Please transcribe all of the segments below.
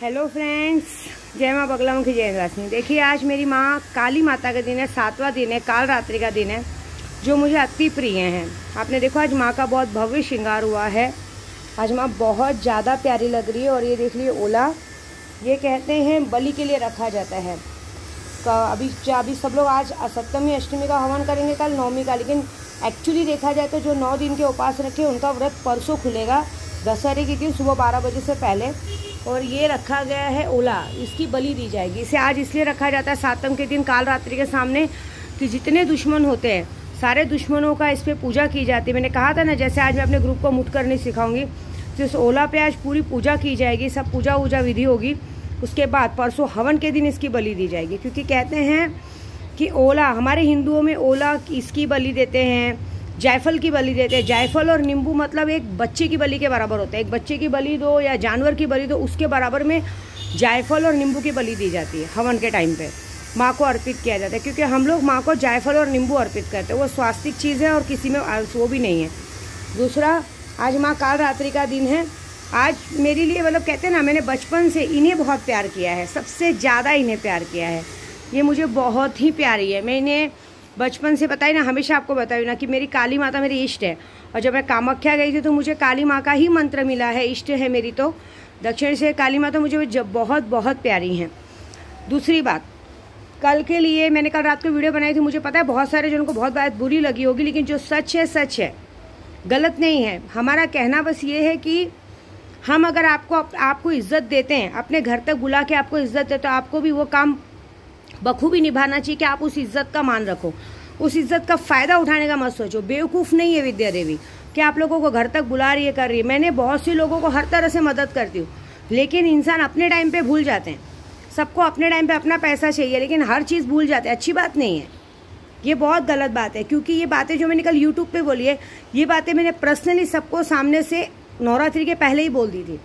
Hello friends, जय माँ बगलामुखी जय राशि। देखिए, आज मेरी माँ काली माता का दिन है, 7वां दिन है, काल रात्रि का दिन है, जो मुझे अति प्रिय हैं। आपने देखो आज माँ का बहुत भव्य श्रृंगार हुआ है। आज माँ बहुत ज़्यादा प्यारी लग रही है। और ये देख लीजिए ओला, ये कहते हैं बलि के लिए रखा जाता है। अभी सब लोग आज सप्तमी अष्टमी का हवन करेंगे, कल नवमी का, लेकिन एक्चुअली देखा जाए तो जो 9 दिन के उपास रखे उनका व्रत परसों खुलेगा, दशहरे की दिन सुबह 12 बजे से पहले। और ये रखा गया है ओला, इसकी बलि दी जाएगी। इसे आज इसलिए रखा जाता है सातम के दिन काल रात्रि के सामने कि जितने दुश्मन होते हैं सारे दुश्मनों का इस पर पूजा की जाती है। मैंने कहा था ना, जैसे आज मैं अपने ग्रुप को मुठ करनी सिखाऊंगी, तो इस ओला पे आज पूरी पूजा की जाएगी, सब पूजा वूजा विधि होगी। उसके बाद परसों हवन के दिन इसकी बलि दी जाएगी, क्योंकि कहते हैं कि ओला, हमारे हिंदुओं में ओला इसकी बलि देते हैं, जायफल की बलि देते हैं। जायफल और नींबू मतलब एक बच्चे की बलि के बराबर होता है। एक बच्चे की बलि दो या जानवर की बलि दो, उसके बराबर में जायफल और नींबू की बलि दी जाती है। हवन के टाइम पे माँ को अर्पित किया जाता है, क्योंकि हम लोग माँ को जायफल और नींबू अर्पित करते हैं। वो स्वास्तिक चीज़ है और किसी में वो भी नहीं है। दूसरा, आज माँ काल रात्रि का दिन है। आज मेरे लिए मतलब कहते हैं ना, मैंने बचपन से इन्हें बहुत प्यार किया है, सबसे ज़्यादा इन्हें प्यार किया है। ये मुझे बहुत ही प्यारी है। मैं इन्हें बचपन से बताई ना, हमेशा आपको बताई ना कि मेरी काली माता मेरी इष्ट है। और जब मैं कामाख्या गई थी तो मुझे काली माँ का ही मंत्र मिला है, इष्ट है मेरी। तो दक्षिण से काली माता मुझे जब बहुत बहुत प्यारी हैं। दूसरी बात, कल के लिए मैंने कल रात को वीडियो बनाई थी। मुझे पता है बहुत सारे जन को बहुत बात बुरी लगी होगी, लेकिन जो सच है सच है, गलत नहीं है। हमारा कहना बस ये है कि हम अगर आपको इज्जत देते हैं, अपने घर तक बुला के आपको इज्जत देते, तो आपको भी वो काम बखूबी निभाना चाहिए कि आप उस इज्जत का मान रखो, उस इज्जत का फ़ायदा उठाने का मत सोचो। बेवकूफ़ नहीं है विद्या देवी कि आप लोगों को घर तक बुला रही है, कर रही है। मैंने बहुत सी लोगों को हर तरह से मदद करती हूँ, लेकिन इंसान अपने टाइम पे भूल जाते हैं। सबको अपने टाइम पे अपना पैसा चाहिए, लेकिन हर चीज़ भूल जाते हैं। अच्छी बात नहीं है, ये बहुत गलत बात है। क्योंकि ये बातें जो मैंने कल यूट्यूब पर बोली है, ये बातें मैंने पर्सनली सबको सामने से नवरात्रि के पहले ही बोल दी थी।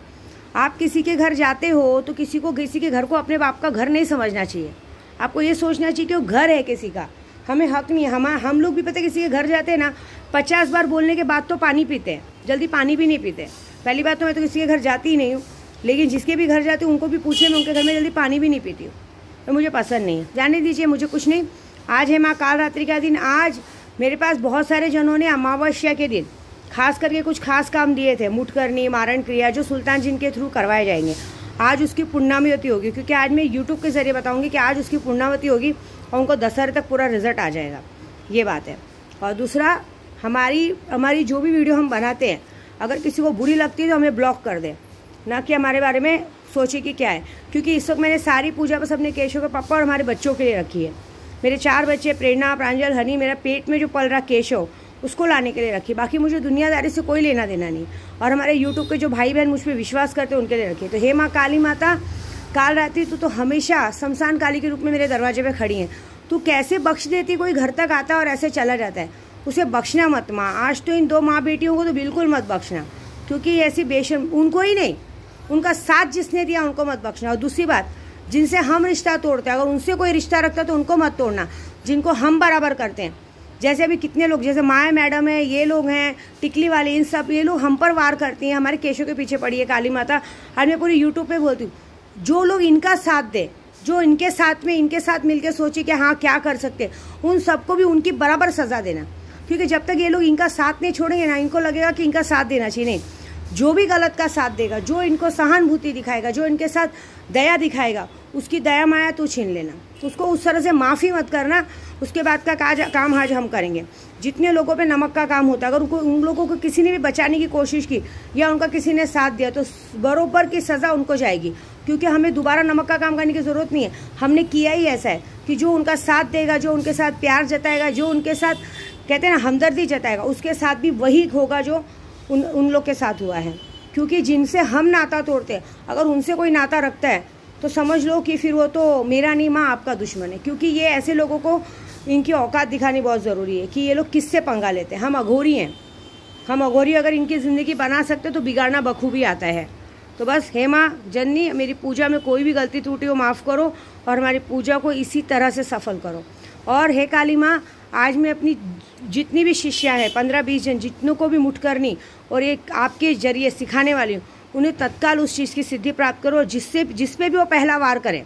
आप किसी के घर जाते हो तो किसी के घर को अपने बाप का घर नहीं समझना चाहिए। आपको ये सोचना चाहिए कि वो घर है किसी का, हमें हक नहीं है। हम लोग भी पता है किसी के घर जाते हैं ना, 50 बार बोलने के बाद तो पानी पीते हैं, जल्दी पानी भी नहीं पीते। पहली बात तो मैं तो किसी के घर जाती ही नहीं हूँ, लेकिन जिसके भी घर जाती हूँ उनको भी पूछे, मैं उनके घर में जल्दी पानी भी नहीं पीती हूँ, तो मुझे पसंद नहीं है। जाने दीजिए, मुझे कुछ नहीं। आज है माँ काल रात्रि का दिन। आज मेरे पास बहुत सारे जनों ने अमावस्या के दिन खास करके कुछ खास काम दिए थे, मुठ करनी, मारण क्रिया, जो सुल्तान जिन के थ्रू करवाए जाएंगे। आज उसकी पूर्णावती होगी, क्योंकि आज मैं यूट्यूब के जरिए बताऊंगी कि आज उसकी पूर्णावती होगी और उनको दशहरे तक पूरा रिजल्ट आ जाएगा। ये बात है। और दूसरा, हमारी जो भी वीडियो हम बनाते हैं, अगर किसी को बुरी लगती है तो हमें ब्लॉक कर दे, ना कि हमारे बारे में सोचे कि क्या है। क्योंकि इस वक्त मैंने सारी पूजा बस अपने केशव के पापा और हमारे बच्चों के लिए रखी है। मेरे 4 बच्चे, प्रेरणा, प्रांजल, हनी, मेरा पेट में जो पल रहा केशव, उसको लाने के लिए रखी। बाकी मुझे दुनियादारी से कोई लेना देना नहीं। और हमारे यूट्यूब के जो भाई बहन मुझ पर विश्वास करते हैं, उनके लिए रखी। तो हे माँ काली माता, काल रात्रि तो हमेशा शमशान काली के रूप में मेरे दरवाजे पे खड़ी हैं। तू कैसे बख्श देती? कोई घर तक आता है और ऐसे चला जाता है, उसे बख्शना मत माँ। आज तो इन 2 माँ बेटियों को तो बिल्कुल मत बख्शना, क्योंकि ऐसी बेशर्म, उनको ही नहीं, उनका साथ जिसने दिया उनको मत बख्शना। और दूसरी बात, जिनसे हम रिश्ता तोड़ते हैं, अगर उनसे कोई रिश्ता रखता है तो उनको मत तोड़ना, जिनको हम बराबर करते हैं। जैसे अभी कितने लोग, जैसे माया मैडम है, ये लोग हैं, टिकली वाले, इन सब ये लोग हम पर वार करती हैं। हमारे केशव के पीछे पड़ी है काली माता। आज मैं पूरी यूट्यूब पे बोलती हूँ, जो लोग इनका साथ दे, जो इनके साथ मिलकर सोचे कि हाँ क्या कर सकते, उन सबको भी उनकी बराबर सजा देना। क्योंकि जब तक ये लोग इनका साथ नहीं छोड़ेंगे ना, इनको लगेगा कि इनका साथ देना चाहिए। नहीं, जो भी गलत का साथ देगा, जो इनको सहानुभूति दिखाएगा, जो इनके साथ दया दिखाएगा, उसकी दया माया तू छीन लेना, उसको उस तरह से माफ़ी मत करना। उसके बाद का काम आज हम करेंगे। जितने लोगों पे नमक का काम होता है, अगर उन लोगों को किसी ने भी बचाने की कोशिश की या उनका किसी ने साथ दिया, तो बरोबर की सज़ा उनको जाएगी। क्योंकि हमें दोबारा नमक का काम करने की ज़रूरत नहीं है। हमने किया ही ऐसा है कि जो उनका साथ देगा, जो उनके साथ प्यार जताएगा, जो उनके साथ कहते हैं ना हमदर्दी जताएगा, उसके साथ भी वही होगा जो उन लोग के साथ हुआ है। क्योंकि जिनसे हम नाता तोड़ते हैं, अगर उनसे कोई नाता रखता है तो समझ लो कि फिर वो तो मेरा नहीं माँ आपका दुश्मन है। क्योंकि ये ऐसे लोगों को इनकी औकात दिखानी बहुत ज़रूरी है कि ये लोग किससे पंगा लेते हैं। हम अघोरी हैं, हम अघोरी अगर इनकी ज़िंदगी बना सकते तो बिगाड़ना बखूबी आता है। तो बस हे माँ जननी, मेरी पूजा में कोई भी गलती त्रुटि हो माफ़ करो और हमारी पूजा को इसी तरह से सफल करो। और हे काली माँ, आज मैं अपनी जितनी भी शिष्या है 15-20 जन, जितनों को भी मुठ करनी और एक आपके जरिए सिखाने वाली हूँ, उन्हें तत्काल उस चीज़ की सिद्धि प्राप्त करो। जिस पे भी वो पहला वार करे,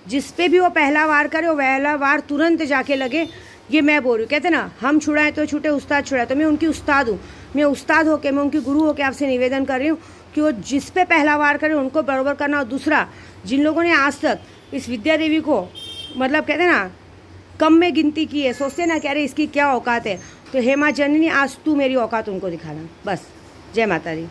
जिस पे भी वो पहला वार करे, वो पहला वार तुरंत जाके लगे। ये मैं बोल रही हूँ, कहते ना हम छुड़ाएं तो छूटे, उस्ताद छुड़ाए, तो मैं उनकी उस्ताद हूँ। मैं उस्ताद होके, मैं उनकी गुरु होके आपसे निवेदन कर रही हूँ कि वो जिस पे पहला वार करे उनको बराबर करना। और दूसरा, जिन लोगों ने आज तक इस विद्या देवी को मतलब कहते ना कम में गिनती की है, सोचते ना कि अरे इसकी क्या औकात है, तो हे माँ जननी आज तू मेरी औकात उनको दिखाना। बस, जय माता दी।